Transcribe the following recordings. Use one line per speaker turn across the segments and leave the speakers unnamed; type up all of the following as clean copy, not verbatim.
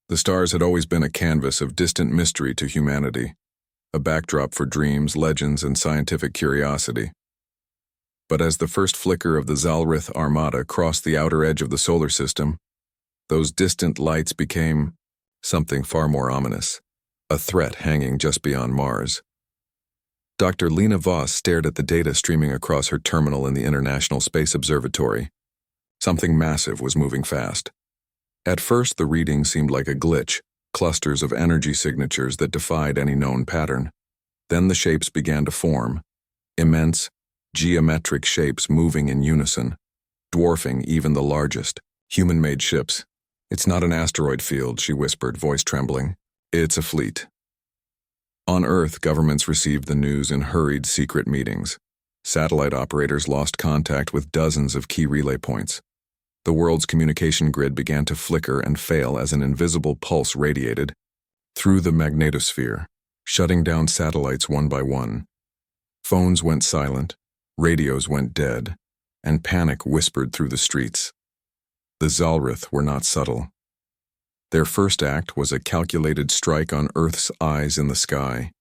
The stars had always been a canvas of distant mystery to humanity, a backdrop for dreams, legends, and scientific curiosity. But as the first flicker of the Zalrith Armada crossed the outer edge of the solar system, those distant lights became something far more ominous, a threat hanging just beyond Mars. Dr. Lena Voss stared at the data streaming across her terminal in the International Space Observatory. Something massive was moving fast. At first, the reading seemed like a glitch, clusters of energy signatures that defied any known pattern. Then the shapes began to form, immense, geometric shapes moving in unison, dwarfing even the largest, human-made ships. "It's not an asteroid field," she whispered, voice trembling. "It's a fleet." On Earth, governments received the news in hurried, secret meetings. Satellite operators lost contact with dozens of key relay points. The world's communication grid began to flicker and fail as an invisible pulse radiated through the magnetosphere, shutting down satellites one by one. Phones went silent, radios went dead, and panic whispered through the streets. The Zalrith were not subtle. Their first act was a calculated strike on Earth's eyes in the sky,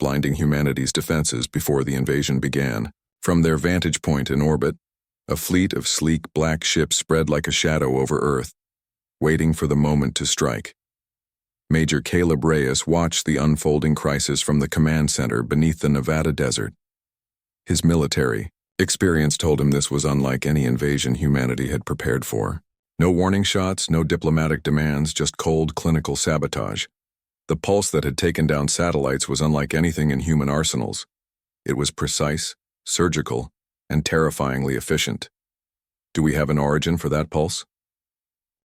blinding humanity's defenses before the invasion began. From their vantage point in orbit, a fleet of sleek black ships spread like a shadow over Earth, waiting for the moment to strike. Major Caleb Reyes watched the unfolding crisis from the command center beneath the Nevada desert. His military experience told him this was unlike any invasion humanity had prepared for. No warning shots, no diplomatic demands, just cold clinical sabotage. The pulse that had taken down satellites was unlike anything in human arsenals. It was precise, surgical, and terrifyingly efficient. "Do we have an origin for that pulse?"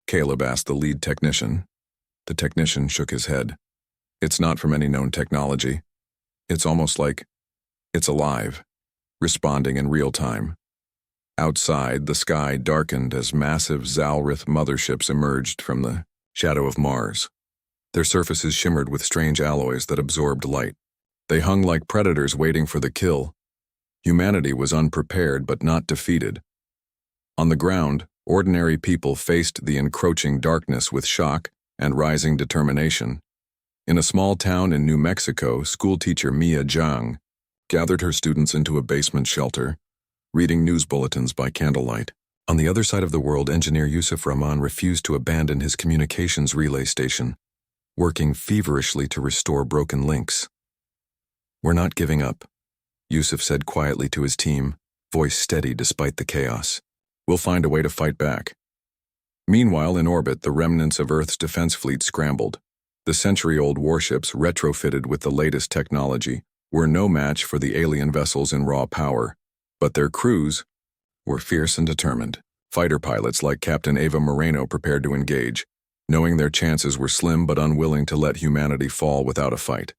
Caleb asked the lead technician. The technician shook his head. "It's not from any known technology. It's almost like it's alive, responding in real time." Outside, the sky darkened as massive Zalrith motherships emerged from the shadow of Mars. Their surfaces shimmered with strange alloys that absorbed light. They hung like predators waiting for the kill. Humanity was unprepared but not defeated. On the ground, ordinary people faced the encroaching darkness with shock and rising determination. In a small town in New Mexico, schoolteacher Mia Zhang gathered her students into a basement shelter, reading news bulletins by candlelight. On the other side of the world, engineer Yusuf Rahman refused to abandon his communications relay station, working feverishly to restore broken links. "We're not giving up," Yusuf said quietly to his team, voice steady despite the chaos. "We'll find a way to fight back." Meanwhile, in orbit, the remnants of Earth's defense fleet scrambled. The century-old warships, retrofitted with the latest technology, were no match for the alien vessels in raw power, but their crews were fierce and determined. Fighter pilots like Captain Ava Moreno prepared to engage, knowing their chances were slim but unwilling to let humanity fall without a fight.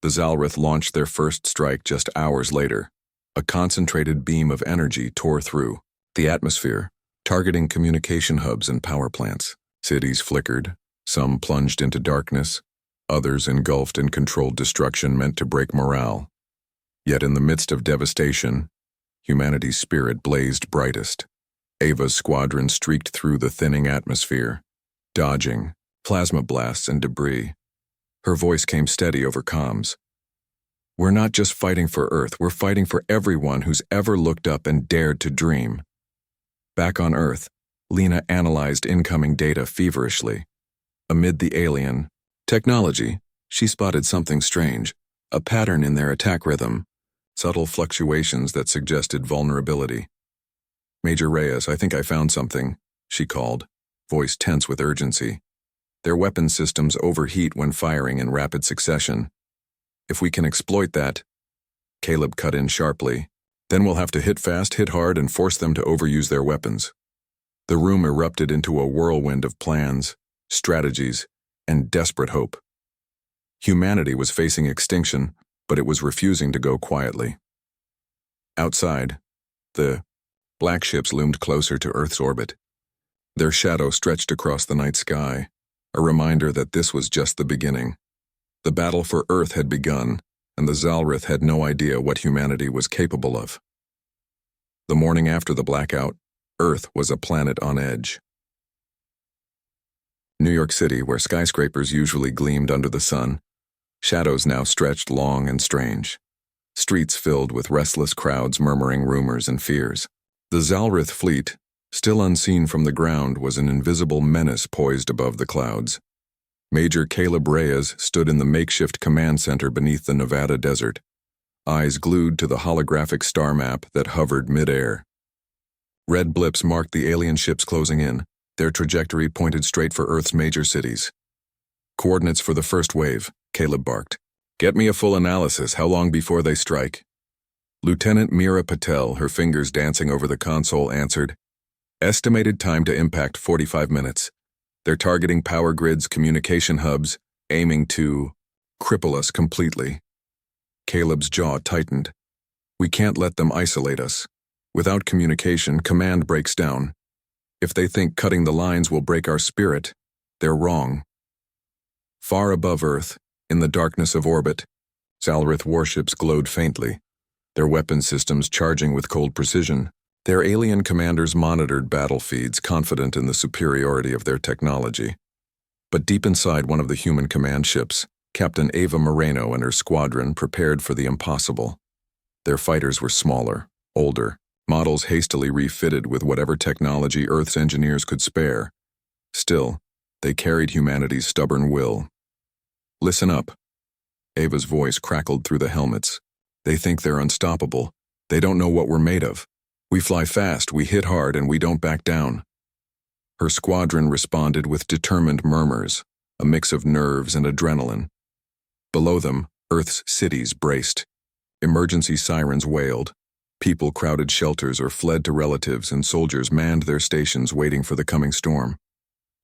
The Zalrith launched their first strike just hours later. A concentrated beam of energy tore through the atmosphere, targeting communication hubs and power plants. Cities flickered, some plunged into darkness, others engulfed in controlled destruction meant to break morale. Yet in the midst of devastation, humanity's spirit blazed brightest. Ava's squadron streaked through the thinning atmosphere, dodging plasma blasts and debris. Her voice came steady over comms. "We're not just fighting for Earth, we're fighting for everyone who's ever looked up and dared to dream." Back on Earth, Lena analyzed incoming data feverishly. Amid the alien technology, she spotted something strange, a pattern in their attack rhythm, subtle fluctuations that suggested vulnerability. "Major Reyes, I think I found something," she called, voice tense with urgency. "Their weapon systems overheat when firing in rapid succession. If we can exploit that," Caleb cut in sharply, "then we'll have to hit fast, hit hard, and force them to overuse their weapons." The room erupted into a whirlwind of plans, strategies, and desperate hope. Humanity was facing extinction, but it was refusing to go quietly. Outside, the black ships loomed closer to Earth's orbit. Their shadow stretched across the night sky, a reminder that this was just the beginning. The battle for Earth had begun, and the Zalrith had no idea what humanity was capable of. The morning after the blackout, Earth was a planet on edge. New York City, where skyscrapers usually gleamed under the sun, shadows now stretched long and strange. Streets filled with restless crowds murmuring rumors and fears. The Zalrith fleet, still unseen from the ground, was an invisible menace poised above the clouds. Major Caleb Reyes stood in the makeshift command center beneath the Nevada desert, eyes glued to the holographic star map that hovered mid-air. Red blips marked the alien ships closing in. Their trajectory pointed straight for Earth's major cities. "Coordinates for the first wave," Caleb barked. "Get me a full analysis. How long before they strike?" Lieutenant Meera Patel, her fingers dancing over the console, answered, "Estimated time to impact 45 minutes. They're targeting power grids, communication hubs, aiming to cripple us completely." Caleb's jaw tightened. "We can't let them isolate us. Without communication, command breaks down. If they think cutting the lines will break our spirit, they're wrong." Far above Earth, in the darkness of orbit, Zalrith warships glowed faintly, their weapon systems charging with cold precision. Their alien commanders monitored battle feeds, confident in the superiority of their technology. But deep inside one of the human command ships, Captain Ava Moreno and her squadron prepared for the impossible. Their fighters were smaller, older, models hastily refitted with whatever technology Earth's engineers could spare. Still, they carried humanity's stubborn will. "Listen up." Ava's voice crackled through the helmets. "They think they're unstoppable. They don't know what we're made of. We fly fast, we hit hard, and we don't back down." Her squadron responded with determined murmurs, a mix of nerves and adrenaline. Below them, Earth's cities braced. Emergency sirens wailed. People crowded shelters or fled to relatives, and soldiers manned their stations waiting for the coming storm.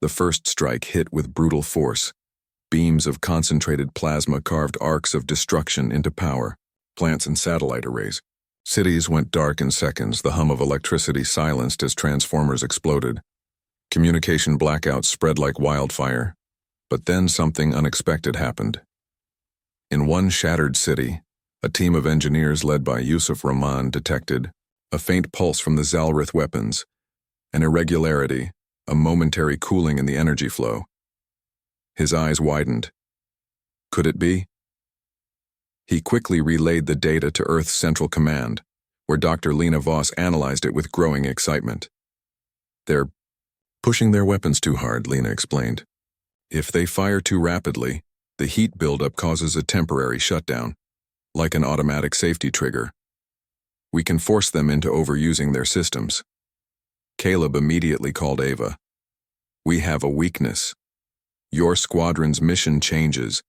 The first strike hit with brutal force. Beams of concentrated plasma carved arcs of destruction into power, plants and satellite arrays. Cities went dark in seconds, the hum of electricity silenced as transformers exploded. Communication blackouts spread like wildfire. But then something unexpected happened. In one shattered city, a team of engineers led by Yusuf Rahman detected a faint pulse from the Zalrith weapons, an irregularity, a momentary cooling in the energy flow. His eyes widened. Could it be? He quickly relayed the data to Earth's Central Command, where Dr. Lena Voss analyzed it with growing excitement. "They're pushing their weapons too hard," Lena explained. "If they fire too rapidly, the heat buildup causes a temporary shutdown, like an automatic safety trigger. We can force them into overusing their systems." Caleb immediately called Ava. "We have a weakness. Your squadron's mission changes.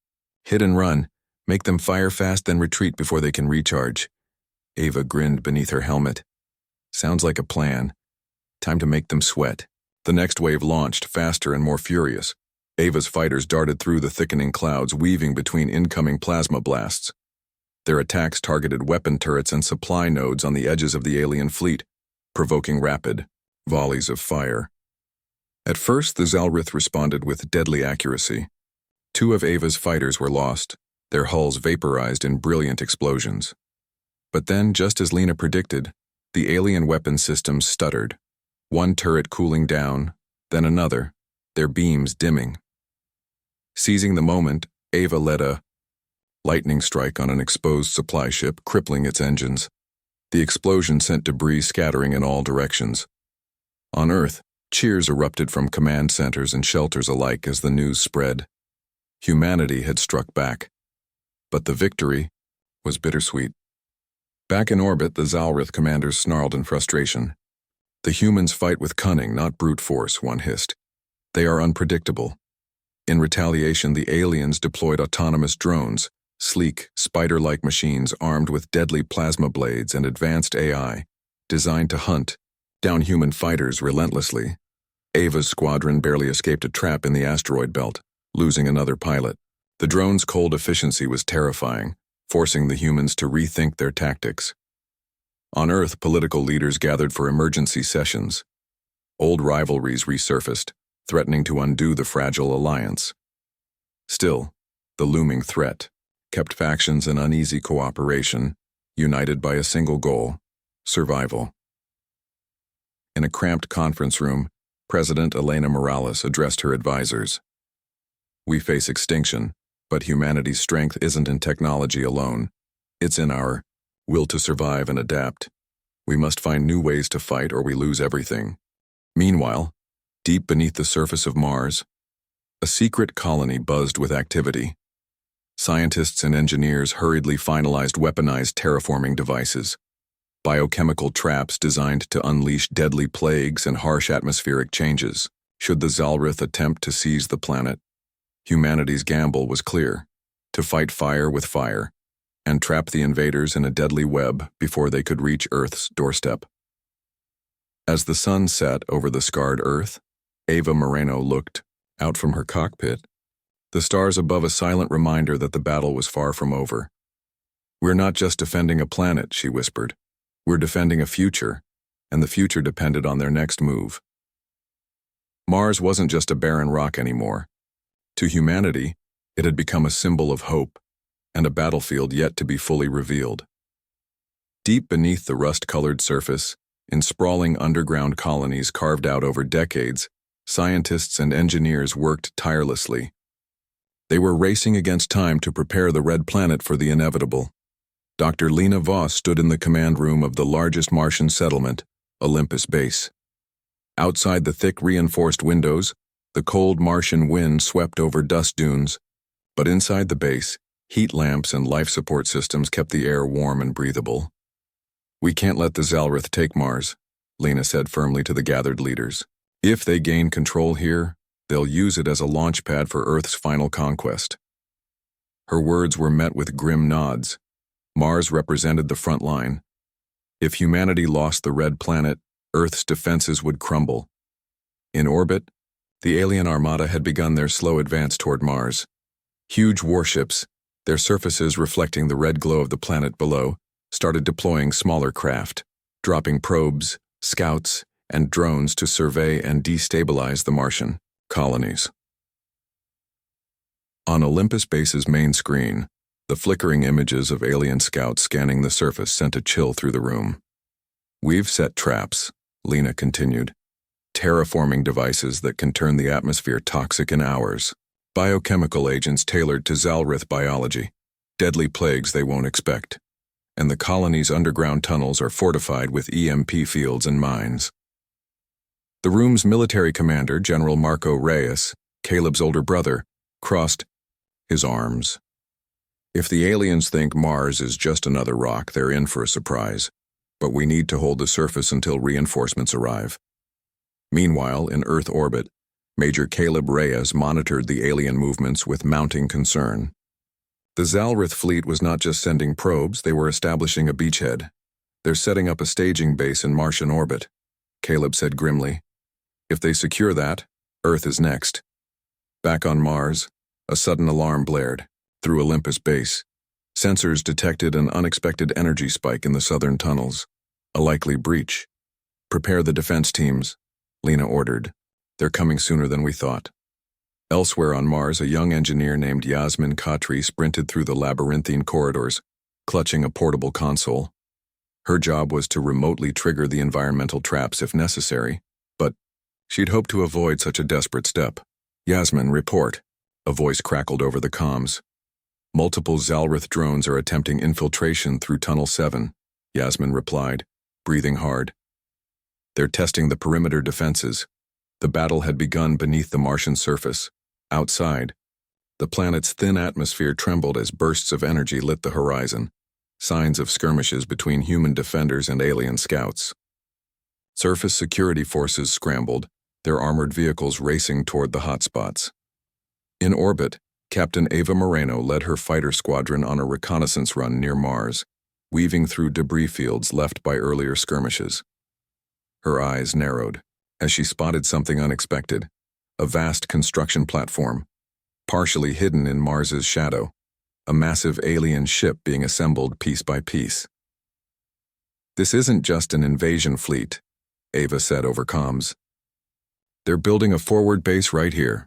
Hit and run. Make them fire fast, then retreat before they can recharge." Ava grinned beneath her helmet. "Sounds like a plan. Time to make them sweat." The next wave launched, faster and more furious. Ava's fighters darted through the thickening clouds, weaving between incoming plasma blasts. Their attacks targeted weapon turrets and supply nodes on the edges of the alien fleet, provoking rapid volleys of fire. At first, the Zalrith responded with deadly accuracy. 2 of Ava's fighters were lost, their hulls vaporized in brilliant explosions. But then, just as Lena predicted, the alien weapon systems stuttered, one turret cooling down, then another, their beams dimming. Seizing the moment, Ava led a lightning strike on an exposed supply ship, crippling its engines. The explosion sent debris scattering in all directions. On Earth, cheers erupted from command centers and shelters alike as the news spread. Humanity had struck back. But the victory was bittersweet. Back in orbit, the Zalrith commanders snarled in frustration. "The humans fight with cunning, not brute force," one hissed. "They are unpredictable." In retaliation, the aliens deployed autonomous drones, sleek, spider-like machines armed with deadly plasma blades and advanced AI, designed to hunt down human fighters relentlessly. Ava's squadron barely escaped a trap in the asteroid belt, losing another pilot. The drone's cold efficiency was terrifying, forcing the humans to rethink their tactics. On Earth, political leaders gathered for emergency sessions. Old rivalries resurfaced, threatening to undo the fragile alliance. Still, the looming threat kept factions in uneasy cooperation, united by a single goal: survival. In a cramped conference room, President Elena Morales addressed her advisors. We face extinction, but humanity's strength isn't in technology alone. It's in our will to survive and adapt. We must find new ways to fight or we lose everything. Meanwhile, deep beneath the surface of Mars, a secret colony buzzed with activity. Scientists and engineers hurriedly finalized weaponized terraforming devices, biochemical traps designed to unleash deadly plagues and harsh atmospheric changes. Should the Zalrith attempt to seize the planet, humanity's gamble was clear: to fight fire with fire, and trap the invaders in a deadly web before they could reach Earth's doorstep. As the sun set over the scarred Earth, Ava Moreno looked out from her cockpit, the stars above a silent reminder that the battle was far from over. "We're not just defending a planet," she whispered. "We're defending a future, and the future depended on their next move." Mars wasn't just a barren rock anymore. To humanity, it had become a symbol of hope, and a battlefield yet to be fully revealed. Deep beneath the rust-colored surface, in sprawling underground colonies carved out over decades, scientists and engineers worked tirelessly. They were racing against time to prepare the Red Planet for the inevitable. Dr. Lena Voss stood in the command room of the largest Martian settlement, Olympus Base. Outside the thick reinforced windows, the cold Martian wind swept over dust dunes, but inside the base, heat lamps and life support systems kept the air warm and breathable. "We can't let the Zalrith take Mars," Lena said firmly to the gathered leaders. "If they gain control here, they'll use it as a launch pad for Earth's final conquest." Her words were met with grim nods. Mars represented the front line. If humanity lost the Red Planet, Earth's defenses would crumble. In orbit, the alien armada had begun their slow advance toward Mars. Huge warships, their surfaces reflecting the red glow of the planet below, started deploying smaller craft, dropping probes, scouts, and drones to survey and destabilize the Martian colonies. On Olympus Base's main screen, the flickering images of alien scouts scanning the surface sent a chill through the room. "We've set traps," Lena continued. "Terraforming devices that can turn the atmosphere toxic in hours. Biochemical agents tailored to Zalrith biology. Deadly plagues they won't expect. And the colony's underground tunnels are fortified with EMP fields and mines." The room's military commander, General Marco Reyes, Caleb's older brother, crossed his arms. "If the aliens think Mars is just another rock, they're in for a surprise. But we need to hold the surface until reinforcements arrive." Meanwhile, in Earth orbit, Major Caleb Reyes monitored the alien movements with mounting concern. The Zalrith fleet was not just sending probes, they were establishing a beachhead. "They're setting up a staging base in Martian orbit," Caleb said grimly. "If they secure that, Earth is next." Back on Mars, a sudden alarm blared. Through Olympus Base, sensors detected an unexpected energy spike in the southern tunnels. A likely breach. "Prepare the defense teams," Lena ordered. "They're coming sooner than we thought." Elsewhere on Mars, a young engineer named Yasmin Khatri sprinted through the labyrinthine corridors, clutching a portable console. Her job was to remotely trigger the environmental traps if necessary, but she'd hoped to avoid such a desperate step. "Yasmin, report," a voice crackled over the comms. "Multiple Zalrith drones are attempting infiltration through Tunnel 7, Yasmin replied, breathing hard. "They're testing the perimeter defenses." The battle had begun beneath the Martian surface. Outside, the planet's thin atmosphere trembled as bursts of energy lit the horizon, signs of skirmishes between human defenders and alien scouts. Surface security forces scrambled, their armored vehicles racing toward the hotspots. In orbit, Captain Ava Moreno led her fighter squadron on a reconnaissance run near Mars, weaving through debris fields left by earlier skirmishes. Her eyes narrowed as she spotted something unexpected, a vast construction platform, partially hidden in Mars's shadow, a massive alien ship being assembled piece by piece. "This isn't just an invasion fleet," Ava said over comms. "They're building a forward base right here."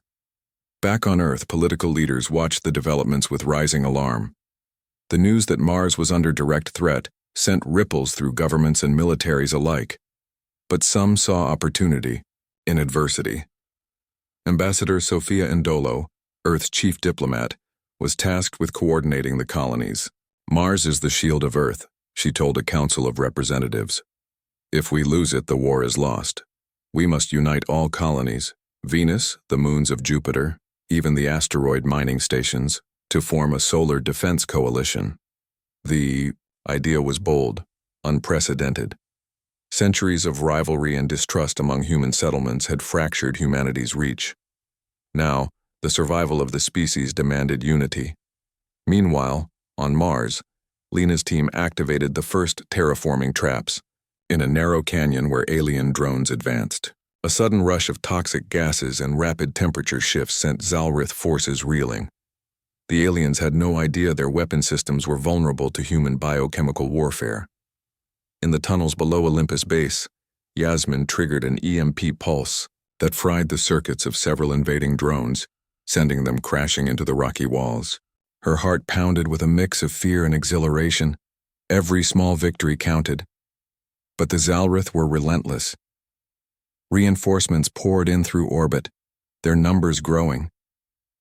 Back on Earth, political leaders watched the developments with rising alarm. The news that Mars was under direct threat sent ripples through governments and militaries alike. But some saw opportunity. in adversity. Ambassador Sophia Indolo, Earth's chief diplomat, was tasked with coordinating the colonies. Mars is the shield of Earth, she told a council of representatives. If we lose it, the war is lost. We must unite all colonies, Venus, the moons of Jupiter, even the asteroid mining stations, to form a solar defense coalition. The idea was bold, unprecedented. Centuries of rivalry and distrust among human settlements had fractured humanity's reach. Now, the survival of the species demanded unity. Meanwhile, on Mars, Lena's team activated the first terraforming traps, in a narrow canyon where alien drones advanced. A sudden rush of toxic gases and rapid temperature shifts sent Zalrith forces reeling. The aliens had no idea their weapon systems were vulnerable to human biochemical warfare. In the tunnels below Olympus Base, Yasmin triggered an EMP pulse that fried the circuits of several invading drones, sending them crashing into the rocky walls. Her heart pounded with a mix of fear and exhilaration. Every small victory counted. But the Zalrith were relentless. Reinforcements poured in through orbit, their numbers growing.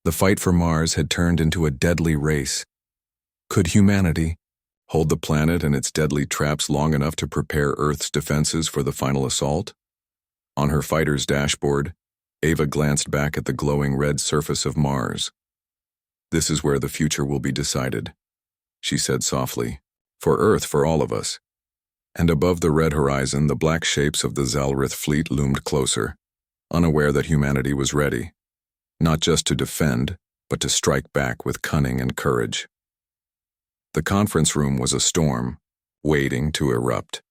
The fight for Mars had turned into a deadly race. Could humanity hold the planet and its deadly traps long enough to prepare Earth's defenses for the final assault? On her fighter's dashboard, Ava glanced back at the glowing red surface of Mars. "This is where the future will be decided," she said softly. "For Earth, for all of us." And above the red horizon, the black shapes of the Zalrith fleet loomed closer, unaware that humanity was ready, not just to defend, but to strike back with cunning and courage. The conference room was a storm, waiting to erupt.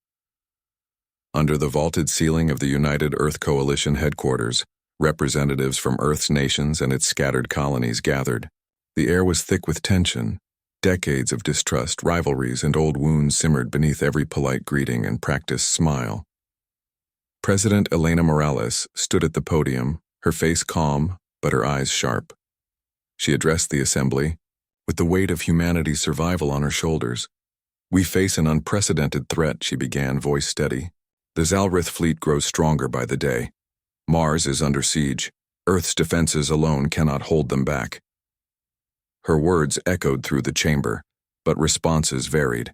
Under the vaulted ceiling of the United Earth Coalition headquarters, representatives from Earth's nations and its scattered colonies gathered. The air was thick with tension. Decades of distrust, rivalries, and old wounds simmered beneath every polite greeting and practiced smile. President Elena Morales stood at the podium, her face calm, but her eyes sharp. She addressed the assembly, with the weight of humanity's survival on her shoulders. "We face an unprecedented threat," she began, voice steady. "The Zalrith fleet grows stronger by the day. Mars is under siege. Earth's defenses alone cannot hold them back." Her words echoed through the chamber, but responses varied.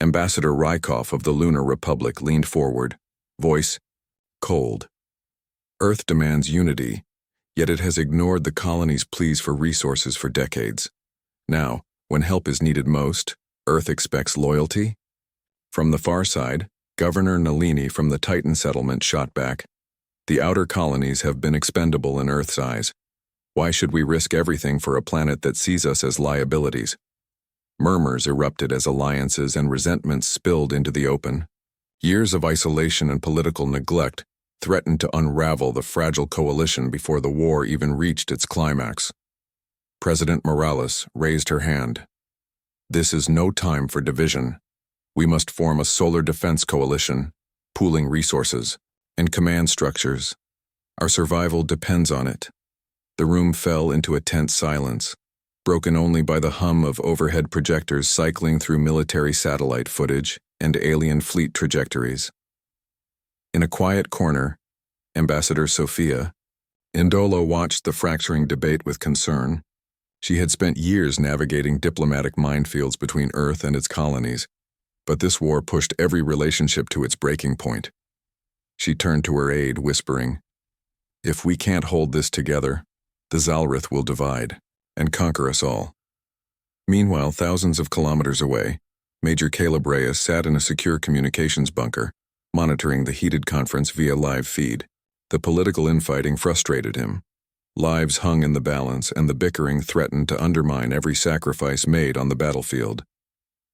Ambassador Rykov of the Lunar Republic leaned forward, voice cold. "Earth demands unity, yet it has ignored the colony's pleas for resources for decades. Now, when help is needed most, Earth expects loyalty?" From the far side, Governor Nalini from the Titan settlement shot back, "The outer colonies have been expendable in Earth's eyes. Why should we risk everything for a planet that sees us as liabilities?" Murmurs erupted as alliances and resentments spilled into the open. Years of isolation and political neglect threatened to unravel the fragile coalition before the war even reached its climax. President Morales raised her hand. "This is no time for division. We must form a solar defense coalition, pooling resources and command structures. Our survival depends on it." The room fell into a tense silence, broken only by the hum of overhead projectors cycling through military satellite footage and alien fleet trajectories. In a quiet corner, Ambassador Sophia Indolo watched the fracturing debate with concern. She had spent years navigating diplomatic minefields between Earth and its colonies, but this war pushed every relationship to its breaking point. She turned to her aide, whispering, "If we can't hold this together, the Zalrith will divide and conquer us all." Meanwhile, thousands of kilometers away, Major Caleb Reyes sat in a secure communications bunker, monitoring the heated conference via live feed. The political infighting frustrated him. Lives hung in the balance, and the bickering threatened to undermine every sacrifice made on the battlefield.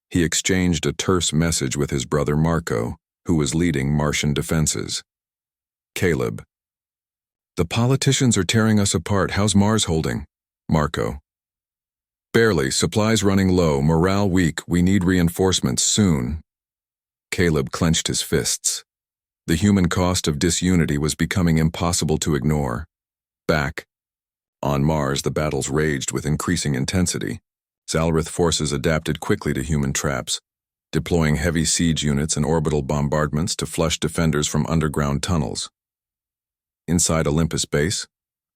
He exchanged a terse message with his brother Marco, who was leading Martian defenses. "Caleb, the politicians are tearing us apart. How's Mars holding?" Marco. "Barely. Supplies running low. Morale weak. We need reinforcements soon." Caleb clenched his fists. The human cost of disunity was becoming impossible to ignore. Back on Mars, the battles raged with increasing intensity. Zalrith forces adapted quickly to human traps, deploying heavy siege units and orbital bombardments to flush defenders from underground tunnels. Inside Olympus Base,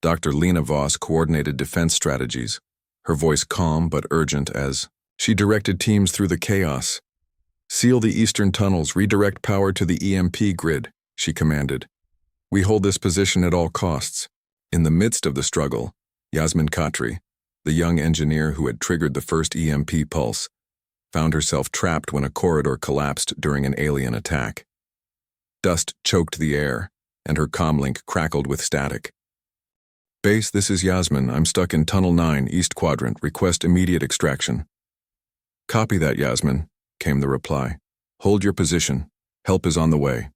Dr. Lena Voss coordinated defense strategies, her voice calm but urgent as she directed teams through the chaos. "Seal the eastern tunnels, redirect power to the EMP grid," she commanded. "We hold this position at all costs." In the midst of the struggle, Yasmin Khatri, the young engineer who had triggered the first EMP pulse, found herself trapped when a corridor collapsed during an alien attack. Dust choked the air, and her comlink crackled with static. "Base, this is Yasmin. I'm stuck in Tunnel 9, East Quadrant. Request immediate extraction." "Copy that, Yasmin," came the reply. "Hold your position. Help is on the way."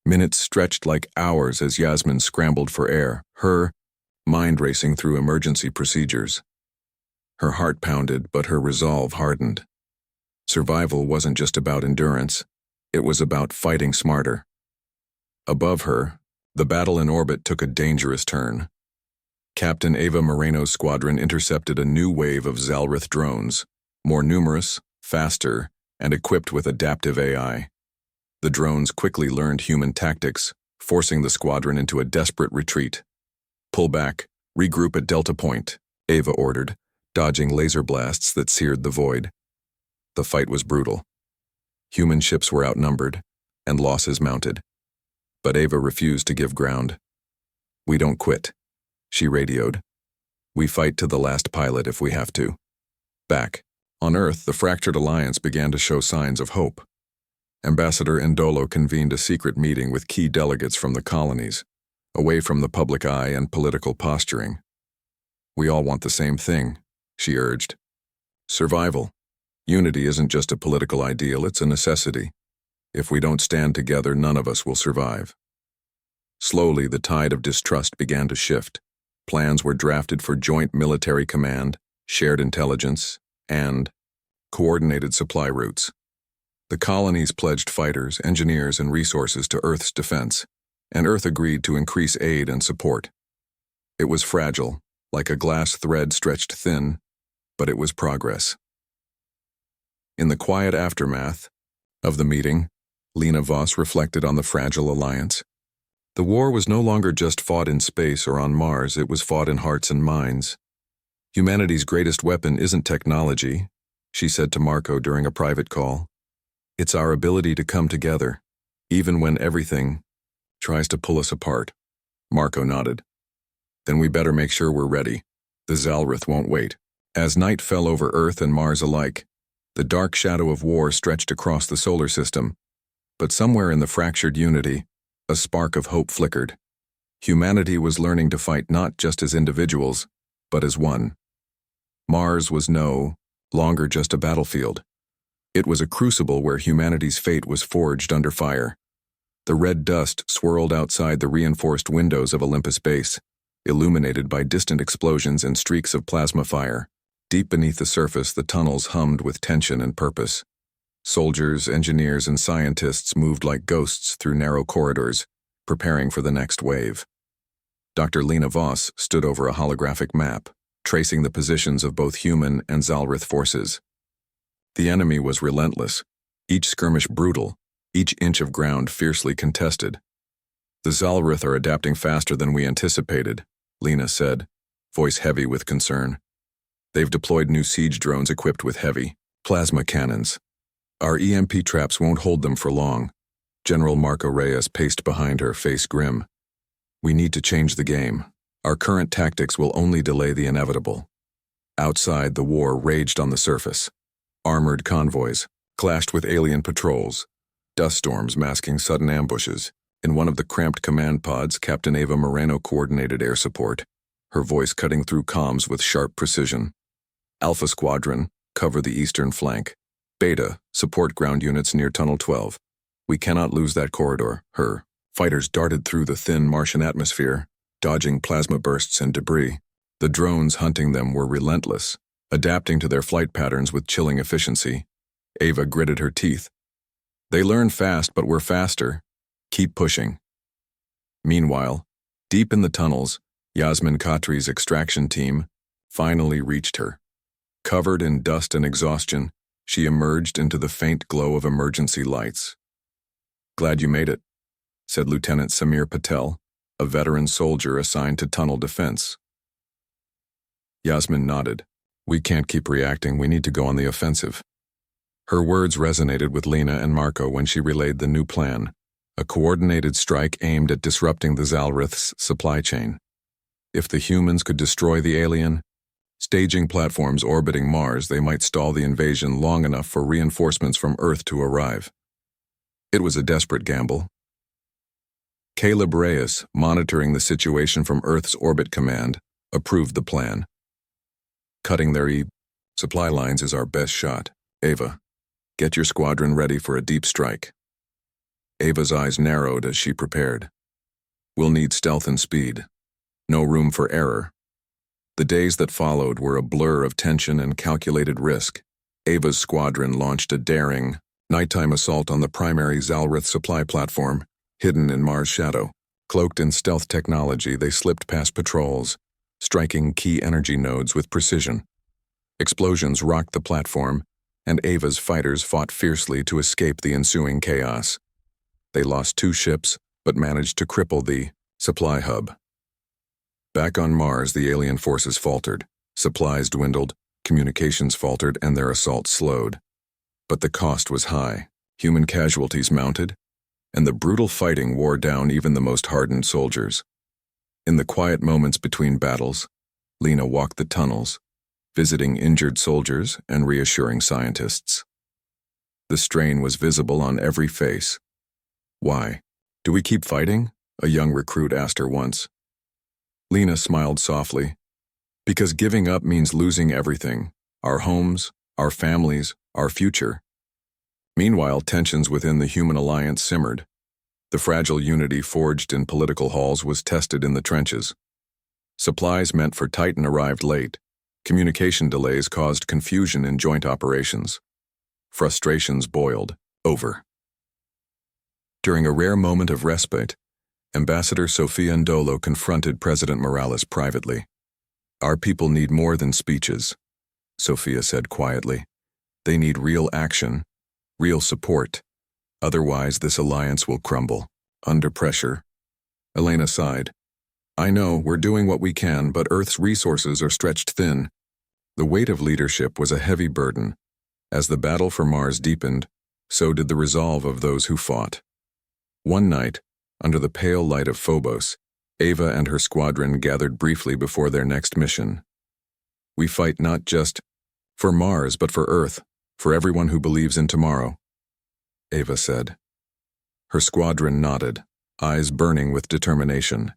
Minutes stretched like hours as Yasmin scrambled for air, her mind racing through emergency procedures. Her heart pounded, but her resolve hardened. Survival wasn't just about endurance. It was about fighting smarter. Above her, the battle in orbit took a dangerous turn. Captain Ava Moreno's squadron intercepted a new wave of Zalrith drones, more numerous, faster, and equipped with adaptive AI. The drones quickly learned human tactics, forcing the squadron into a desperate retreat. "Pull back, regroup at Delta Point," Ava ordered, dodging laser blasts that seared the void. The fight was brutal. Human ships were outnumbered, and losses mounted. But Ava refused to give ground. "We don't quit," she radioed. "We fight to the last pilot if we have to." Back on Earth, the fractured alliance began to show signs of hope. Ambassador Ndolo convened a secret meeting with key delegates from the colonies, away from the public eye and political posturing. "We all want the same thing," she urged. "Survival. Unity isn't just a political ideal, it's a necessity. If we don't stand together, none of us will survive." Slowly, the tide of distrust began to shift. Plans were drafted for joint military command, shared intelligence, and coordinated supply routes. The colonies pledged fighters, engineers, and resources to Earth's defense, and Earth agreed to increase aid and support. It was fragile, like a glass thread stretched thin, but it was progress. In the quiet aftermath of the meeting, Lena Voss reflected on the fragile alliance. The war was no longer just fought in space or on Mars, it was fought in hearts and minds. "Humanity's greatest weapon isn't technology," she said to Marco during a private call. "It's our ability to come together, even when everything tries to pull us apart." Marco nodded. "Then we better make sure we're ready. The Zalrith won't wait." As night fell over Earth and Mars alike, the dark shadow of war stretched across the solar system. But somewhere in the fractured unity, a spark of hope flickered. Humanity was learning to fight not just as individuals, but as one. Mars was no longer just a battlefield. It was a crucible where humanity's fate was forged under fire. The red dust swirled outside the reinforced windows of Olympus Base, illuminated by distant explosions and streaks of plasma fire. Deep beneath the surface, the tunnels hummed with tension and purpose. Soldiers, engineers, and scientists moved like ghosts through narrow corridors, preparing for the next wave. Dr. Lena Voss stood over a holographic map, tracing the positions of both human and Zalrith forces. The enemy was relentless, each skirmish brutal, each inch of ground fiercely contested. "The Zalrith are adapting faster than we anticipated," Lena said, voice heavy with concern. "They've deployed new siege drones equipped with heavy plasma cannons. Our EMP traps won't hold them for long." General Marco Reyes paced behind her, face grim. "We need to change the game. Our current tactics will only delay the inevitable." Outside, the war raged on the surface. Armored convoys clashed with alien patrols, dust storms masking sudden ambushes. In one of the cramped command pods, Captain Ava Moreno coordinated air support, her voice cutting through comms with sharp precision. "Alpha Squadron, cover the eastern flank. Beta, support ground units near Tunnel 12. We cannot lose that corridor." Her fighters darted through the thin Martian atmosphere, dodging plasma bursts and debris. The drones hunting them were relentless, adapting to their flight patterns with chilling efficiency. Ava gritted her teeth. "They learn fast, but we're faster. Keep pushing." Meanwhile, deep in the tunnels, Yasmin Khatri's extraction team finally reached her. Covered in dust and exhaustion, she emerged into the faint glow of emergency lights. "Glad you made it," said Lieutenant Samir Patel, a veteran soldier assigned to tunnel defense. Yasmin nodded. We can't keep reacting, we need to go on the offensive. Her words resonated with Lena and Marco when she relayed the new plan, a coordinated strike aimed at disrupting the Zalrith's supply chain. If the humans could destroy the alien, staging platforms orbiting Mars, they might stall the invasion long enough for reinforcements from Earth to arrive. It was a desperate gamble. Caleb Reyes, monitoring the situation from Earth's orbit command, approved the plan. Cutting their supply lines is our best shot. Ava, get your squadron ready for a deep strike. Ava's eyes narrowed as she prepared. We'll need stealth and speed. No room for error. The days that followed were a blur of tension and calculated risk. Ava's squadron launched a daring, nighttime assault on the primary Zalrith supply platform, hidden in Mars' shadow. Cloaked in stealth technology, they slipped past patrols, striking key energy nodes with precision. Explosions rocked the platform, and Ava's fighters fought fiercely to escape the ensuing chaos. They lost 2 ships, but managed to cripple the supply hub. Back on Mars, the alien forces faltered. Supplies dwindled, communications faltered, and their assault slowed. But the cost was high. Human casualties mounted, and the brutal fighting wore down even the most hardened soldiers. In the quiet moments between battles, Lena walked the tunnels, visiting injured soldiers and reassuring scientists. The strain was visible on every face. Why? Do we keep fighting? A young recruit asked her once. Lena smiled softly. Because giving up means losing everything. Our homes, our families, our future. Meanwhile, tensions within the human alliance simmered. The fragile unity forged in political halls was tested in the trenches. Supplies meant for Titan arrived late. Communication delays caused confusion in joint operations. Frustrations boiled over. During a rare moment of respite, Ambassador Sofia Ndolo confronted President Morales privately. Our people need more than speeches, Sofia said quietly. They need real action, real support. Otherwise, this alliance will crumble. Under pressure. Elena sighed. I know, we're doing what we can, but Earth's resources are stretched thin. The weight of leadership was a heavy burden. As the battle for Mars deepened, so did the resolve of those who fought. One night, under the pale light of Phobos, Ava and her squadron gathered briefly before their next mission. We fight not just for Mars, but for Earth, for everyone who believes in tomorrow, Ava said. Her squadron nodded, eyes burning with determination,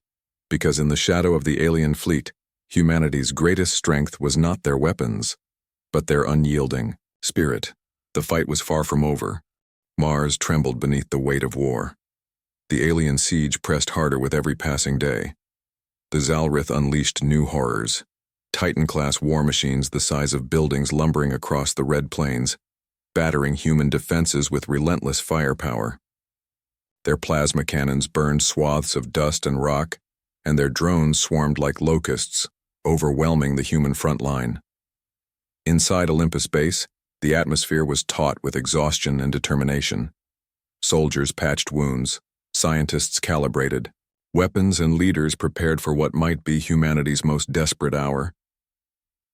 because in the shadow of the alien fleet, humanity's greatest strength was not their weapons, but their unyielding spirit. The fight was far from over. Mars trembled beneath the weight of war. The alien siege pressed harder with every passing day. The Zalrith unleashed new horrors. Titan-class war machines the size of buildings lumbering across the red plains, battering human defenses with relentless firepower. Their plasma cannons burned swaths of dust and rock, and their drones swarmed like locusts, overwhelming the human front line. Inside Olympus Base, the atmosphere was taut with exhaustion and determination. Soldiers patched wounds, scientists calibrated, weapons and leaders prepared for what might be humanity's most desperate hour.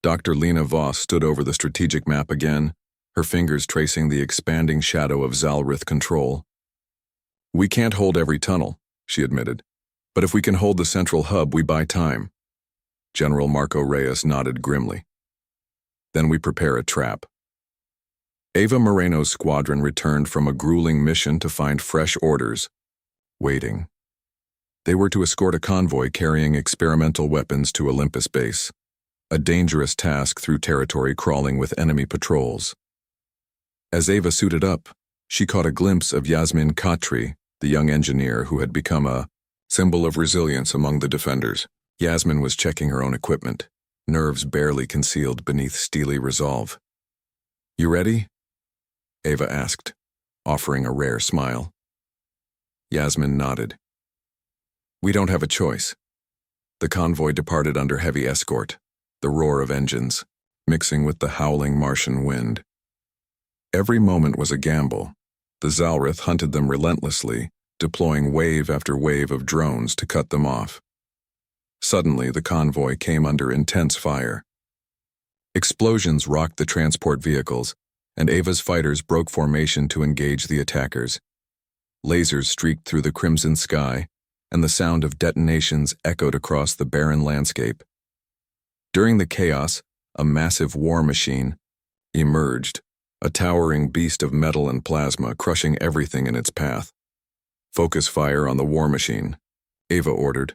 Dr. Lena Voss stood over the strategic map again, her fingers tracing the expanding shadow of Zalrith control. We can't hold every tunnel, she admitted, but if we can hold the central hub, we buy time. General Marco Reyes nodded grimly. Then we prepare a trap. Ava Moreno's squadron returned from a grueling mission to find fresh orders, waiting. They were to escort a convoy carrying experimental weapons to Olympus Base, a dangerous task through territory crawling with enemy patrols. As Ava suited up, she caught a glimpse of Yasmin Khatri, the young engineer who had become a symbol of resilience among the defenders. Yasmin was checking her own equipment, nerves barely concealed beneath steely resolve. You ready? Ava asked, offering a rare smile. Yasmin nodded. We don't have a choice. The convoy departed under heavy escort, the roar of engines, mixing with the howling Martian wind. Every moment was a gamble. The Zalrith hunted them relentlessly, deploying wave after wave of drones to cut them off. Suddenly, the convoy came under intense fire. Explosions rocked the transport vehicles, and Ava's fighters broke formation to engage the attackers. Lasers streaked through the crimson sky, and the sound of detonations echoed across the barren landscape. During the chaos, a massive war machine emerged, a towering beast of metal and plasma crushing everything in its path. "Focus fire on the war machine," Ava ordered.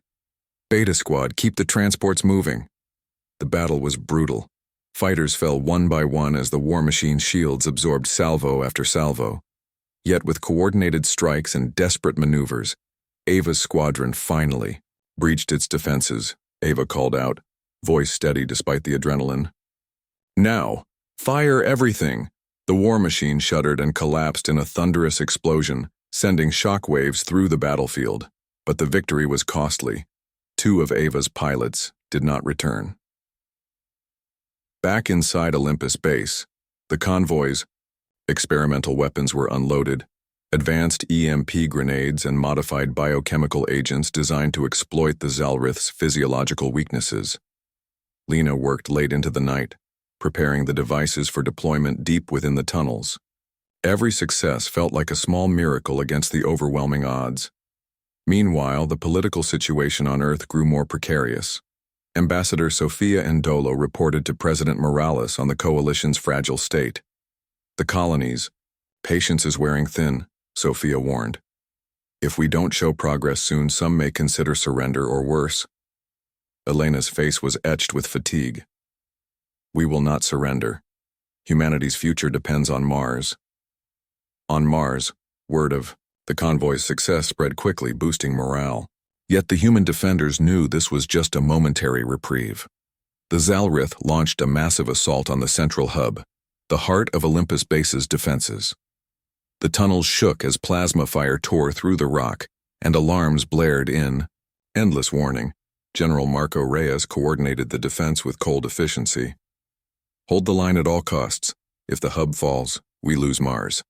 "Beta Squad, keep the transports moving." The battle was brutal. Fighters fell one by one as the war machine's shields absorbed salvo after salvo. Yet with coordinated strikes and desperate maneuvers, Ava's squadron finally breached its defenses. Ava called out, voice steady despite the adrenaline. "Now, fire everything!" The war machine shuddered and collapsed in a thunderous explosion, sending shockwaves through the battlefield. But the victory was costly. 2 of Ava's pilots did not return. Back inside Olympus Base, the convoy's experimental weapons were unloaded, advanced EMP grenades and modified biochemical agents designed to exploit the Zalrith's physiological weaknesses. Lena worked late into the night, preparing the devices for deployment deep within the tunnels. Every success felt like a small miracle against the overwhelming odds. Meanwhile, the political situation on Earth grew more precarious. Ambassador Sofia Ndolo reported to President Morales on the coalition's fragile state. The colonies, "Patience is wearing thin," Sofia warned. "If we don't show progress soon, some may consider surrender or worse." Elena's face was etched with fatigue. "We will not surrender. Humanity's future depends on Mars." On Mars, word of the convoy's success spread quickly, boosting morale. Yet the human defenders knew this was just a momentary reprieve. The Zalrith launched a massive assault on the central hub, the heart of Olympus Base's defenses. The tunnels shook as plasma fire tore through the rock, and alarms blared in endless warning. General Marco Reyes coordinated the defense with cold efficiency. "Hold the line at all costs. If the hub falls, we lose Mars."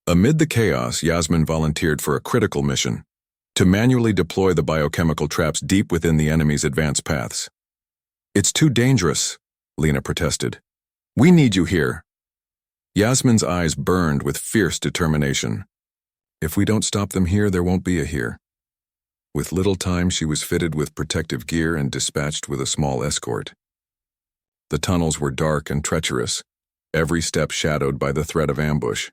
Amid the chaos, Yasmin volunteered for a critical mission: to manually deploy the biochemical traps deep within the enemy's advance paths. "It's too dangerous," Lena protested. "We need you here." Yasmin's eyes burned with fierce determination. "If we don't stop them here, there won't be a here." With little time, she was fitted with protective gear and dispatched with a small escort. The tunnels were dark and treacherous, every step shadowed by the threat of ambush.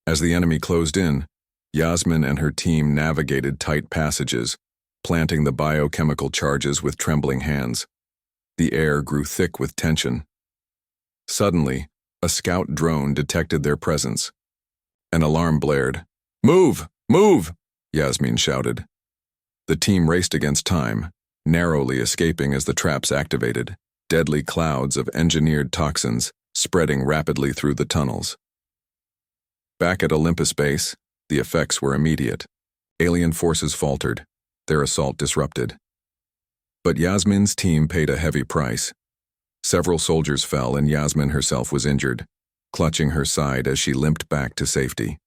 As the enemy closed in, Yasmin and her team navigated tight passages, planting the biochemical charges with trembling hands. The air grew thick with tension. Suddenly, a scout drone detected their presence. An alarm blared. "Move! Move!" Yasmin shouted. The team raced against time, narrowly escaping as the traps activated, deadly clouds of engineered toxins spreading rapidly through the tunnels. Back at Olympus Base, the effects were immediate. Alien forces faltered, their assault disrupted. But Yasmin's team paid a heavy price. Several soldiers fell and Yasmin herself was injured, clutching her side as she limped back to safety.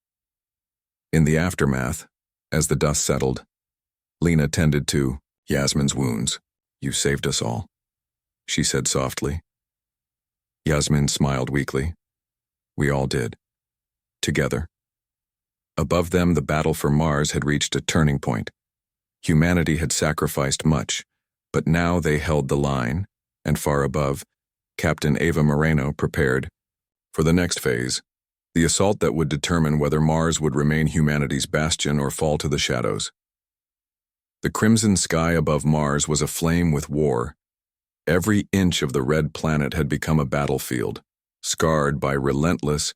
In the aftermath, as the dust settled, Lena tended to Yasmin's wounds. "You saved us all," she said softly. Yasmin smiled weakly. "We all did. Together." Above them, the battle for Mars had reached a turning point. Humanity had sacrificed much, but now they held the line, and far above, Captain Ava Moreno prepared for the next phase, the assault that would determine whether Mars would remain humanity's bastion or fall to the shadows. The crimson sky above Mars was aflame with war. Every inch of the red planet had become a battlefield, scarred by relentless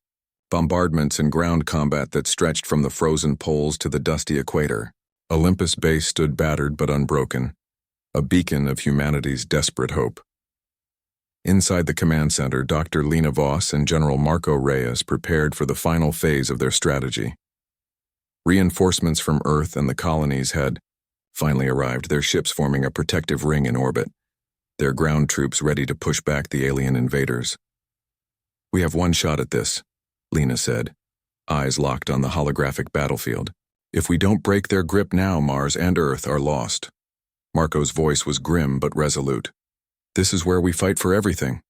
bombardments and ground combat that stretched from the frozen poles to the dusty equator. Olympus Base stood battered but unbroken, a beacon of humanity's desperate hope. Inside the command center, Dr. Lena Voss and General Marco Reyes prepared for the final phase of their strategy. Reinforcements from Earth and the colonies had finally arrived, their ships forming a protective ring in orbit, their ground troops ready to push back the alien invaders. "We have one shot at this," Lena said, eyes locked on the holographic battlefield. If we don't break their grip now, Mars and Earth are lost. Marco's voice was grim but resolute. This is where we fight for everything.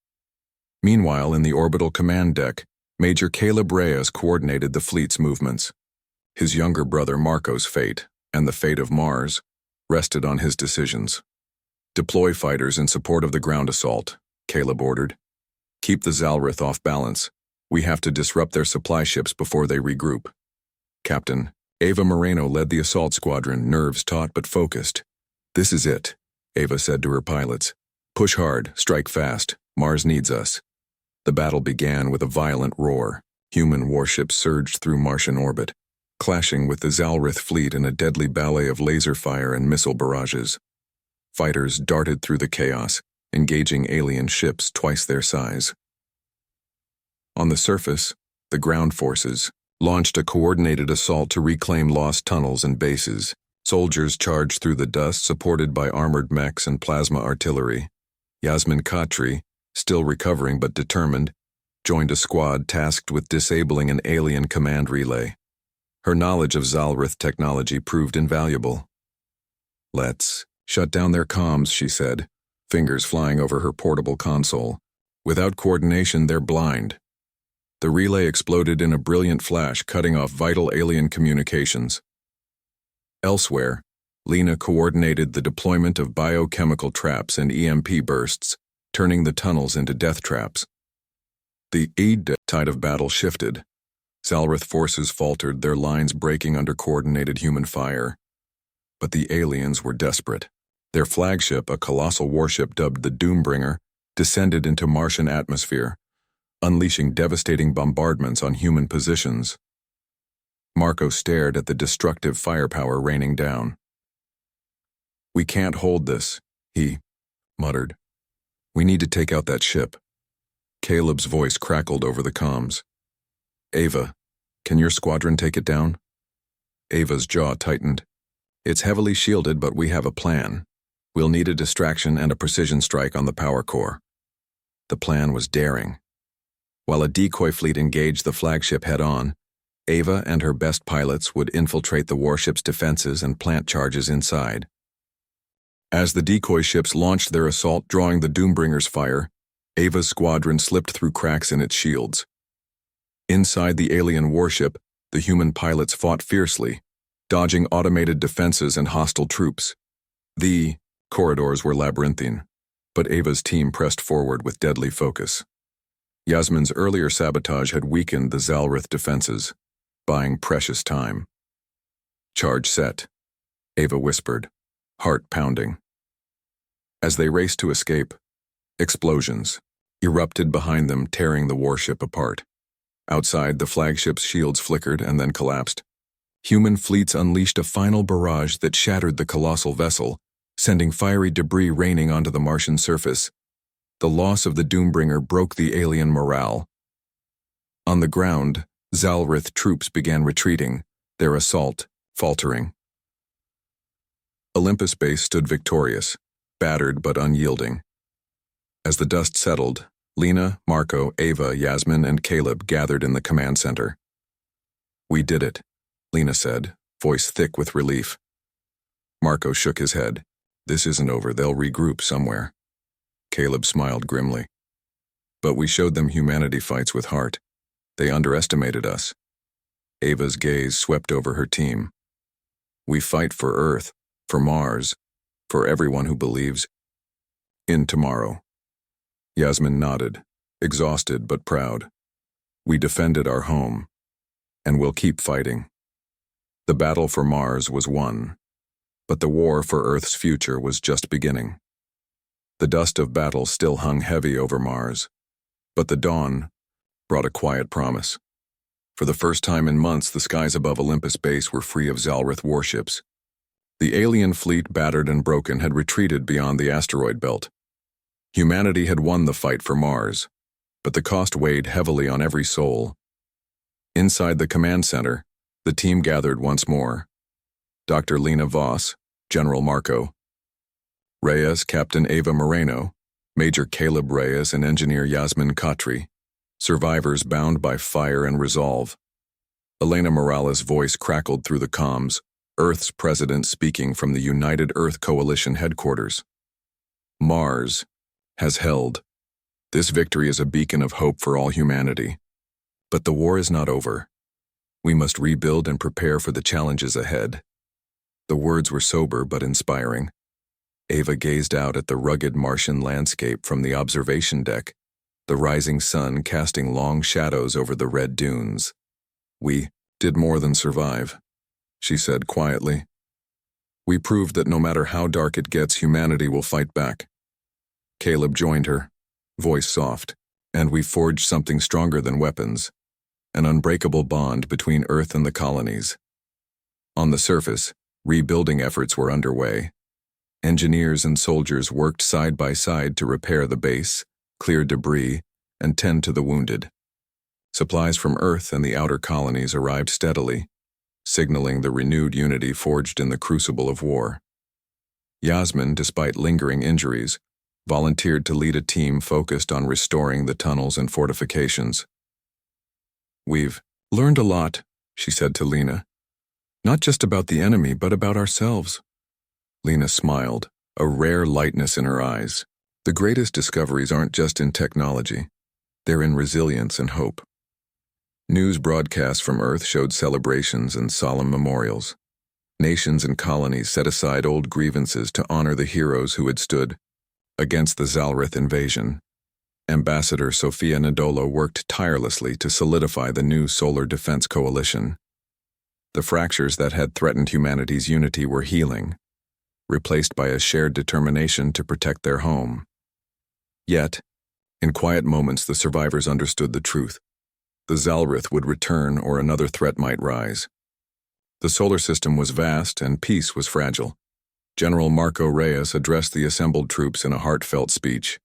Meanwhile, in the orbital command deck, Major Caleb Reyes coordinated the fleet's movements. His younger brother Marco's fate, and the fate of Mars, rested on his decisions. Deploy fighters in support of the ground assault, Caleb ordered. Keep the Zalrith off balance. We have to disrupt their supply ships before they regroup. Captain Ava Moreno led the assault squadron, nerves taut but focused. This is it, Ava said to her pilots. Push hard, strike fast. Mars needs us. The battle began with a violent roar. Human warships surged through Martian orbit, clashing with the Zalrith fleet in a deadly ballet of laser fire and missile barrages. Fighters darted through the chaos, engaging alien ships twice their size. On the surface, the ground forces launched a coordinated assault to reclaim lost tunnels and bases. Soldiers charged through the dust, supported by armored mechs and plasma artillery. Yasmin Khatri, still recovering but determined, joined a squad tasked with disabling an alien command relay. Her knowledge of Zalrith technology proved invaluable. Let's shut down their comms, she said, fingers flying over her portable console. Without coordination, they're blind. The relay exploded in a brilliant flash, cutting off vital alien communications. Elsewhere, Lena coordinated the deployment of biochemical traps and EMP bursts, turning the tunnels into death traps. The tide of battle shifted. Zalrith forces faltered, their lines breaking under coordinated human fire. But the aliens were desperate. Their flagship, a colossal warship dubbed the Doombringer, descended into Martian atmosphere, unleashing devastating bombardments on human positions. Marco stared at the destructive firepower raining down. We can't hold this, he muttered. We need to take out that ship. Caleb's voice crackled over the comms. Ava, can your squadron take it down? Ava's jaw tightened. It's heavily shielded, but we have a plan. We'll need a distraction and a precision strike on the power core. The plan was daring. While a decoy fleet engaged the flagship head-on, Ava and her best pilots would infiltrate the warship's defenses and plant charges inside. As the decoy ships launched their assault, drawing the Doombringer's fire, Ava's squadron slipped through cracks in its shields. Inside the alien warship, the human pilots fought fiercely, dodging automated defenses and hostile troops. The corridors were labyrinthine, but Ava's team pressed forward with deadly focus. Yasmin's earlier sabotage had weakened the Zalrith defenses, buying precious time. Charge set, Ava whispered, heart pounding. As they raced to escape, explosions erupted behind them, tearing the warship apart. Outside, the flagship's shields flickered and then collapsed. Human fleets unleashed a final barrage that shattered the colossal vessel, sending fiery debris raining onto the Martian surface. The loss of the Doombringer broke the alien morale. On the ground, Zalrith troops began retreating, their assault faltering. Olympus Base stood victorious, battered but unyielding. As the dust settled, Lena, Marco, Ava, Yasmin, and Caleb gathered in the command center. We did it, Lena said, voice thick with relief. Marco shook his head. This isn't over, they'll regroup somewhere. Caleb smiled grimly. But we showed them humanity fights with heart. They underestimated us. Ava's gaze swept over her team. We fight for Earth, for Mars, for everyone who believes in tomorrow. Yasmin nodded, exhausted but proud. We defended our home, and we'll keep fighting. The battle for Mars was won, but the war for Earth's future was just beginning. The dust of battle still hung heavy over Mars, but the dawn brought a quiet promise. For the first time in months, the skies above Olympus Base were free of Zalrith warships. The alien fleet, battered and broken, had retreated beyond the asteroid belt. Humanity had won the fight for Mars, but the cost weighed heavily on every soul. Inside the command center, the team gathered once more. Dr. Lena Voss, General Marco, Reyes, Captain Ava Moreno, Major Caleb Reyes, and Engineer Yasmin Khatri, survivors bound by fire and resolve. Elena Morales' voice crackled through the comms, Earth's president speaking from the United Earth Coalition headquarters. Mars has held. This victory is a beacon of hope for all humanity. But the war is not over. We must rebuild and prepare for the challenges ahead. The words were sober but inspiring. Ava gazed out at the rugged Martian landscape from the observation deck, the rising sun casting long shadows over the red dunes. We did more than survive, she said quietly. We proved that no matter how dark it gets, humanity will fight back. Caleb joined her, voice soft, and we forged something stronger than weapons, an unbreakable bond between Earth and the colonies. On the surface, rebuilding efforts were underway. Engineers and soldiers worked side by side to repair the base, clear debris, and tend to the wounded. Supplies from Earth and the outer colonies arrived steadily, signaling the renewed unity forged in the crucible of war. Yasmin, despite lingering injuries, volunteered to lead a team focused on restoring the tunnels and fortifications. We've learned a lot, she said to Lena. Not just about the enemy, but about ourselves. Lena smiled, a rare lightness in her eyes. The greatest discoveries aren't just in technology. They're in resilience and hope. News broadcasts from Earth showed celebrations and solemn memorials. Nations and colonies set aside old grievances to honor the heroes who had stood against the Zalrith invasion. Ambassador Sofia Nadolo worked tirelessly to solidify the new Solar Defense Coalition. The fractures that had threatened humanity's unity were healing, replaced by a shared determination to protect their home. Yet, in quiet moments, the survivors understood the truth. The Zalrith would return or another threat might rise. The solar system was vast and peace was fragile. General Marco Reyes addressed the assembled troops in a heartfelt speech.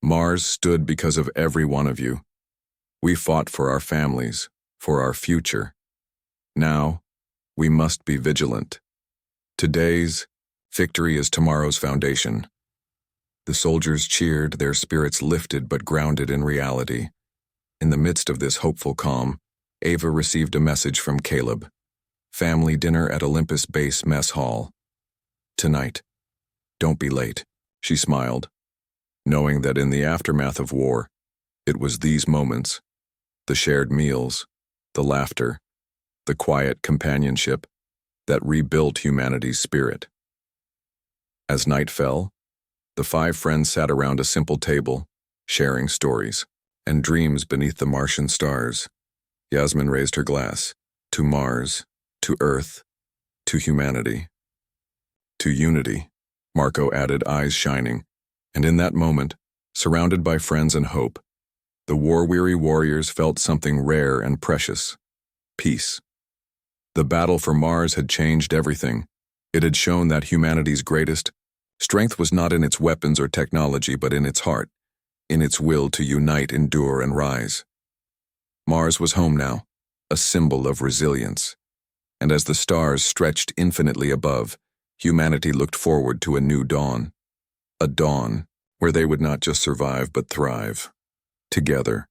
Mars stood because of every one of you. We fought for our families, for our future. Now, we must be vigilant. Today's victory is tomorrow's foundation. The soldiers cheered, their spirits lifted but grounded in reality. In the midst of this hopeful calm, Ava received a message from Caleb. Family dinner at Olympus Base Mess Hall. Tonight. Don't be late, she smiled, knowing that in the aftermath of war, it was these moments, the shared meals, the laughter, the quiet companionship, that rebuilt humanity's spirit. As night fell, the 5 friends sat around a simple table, sharing stories and dreams beneath the Martian stars. Yasmin raised her glass, to Mars, to Earth, to humanity. To unity, Marco added, eyes shining, and in that moment, surrounded by friends and hope, the war-weary warriors felt something rare and precious: peace. The battle for Mars had changed everything. It had shown that humanity's greatest strength was not in its weapons or technology, but in its heart, in its will to unite, endure, and rise. Mars was home now, a symbol of resilience. And as the stars stretched infinitely above, humanity looked forward to a new dawn. A dawn where they would not just survive but thrive. Together,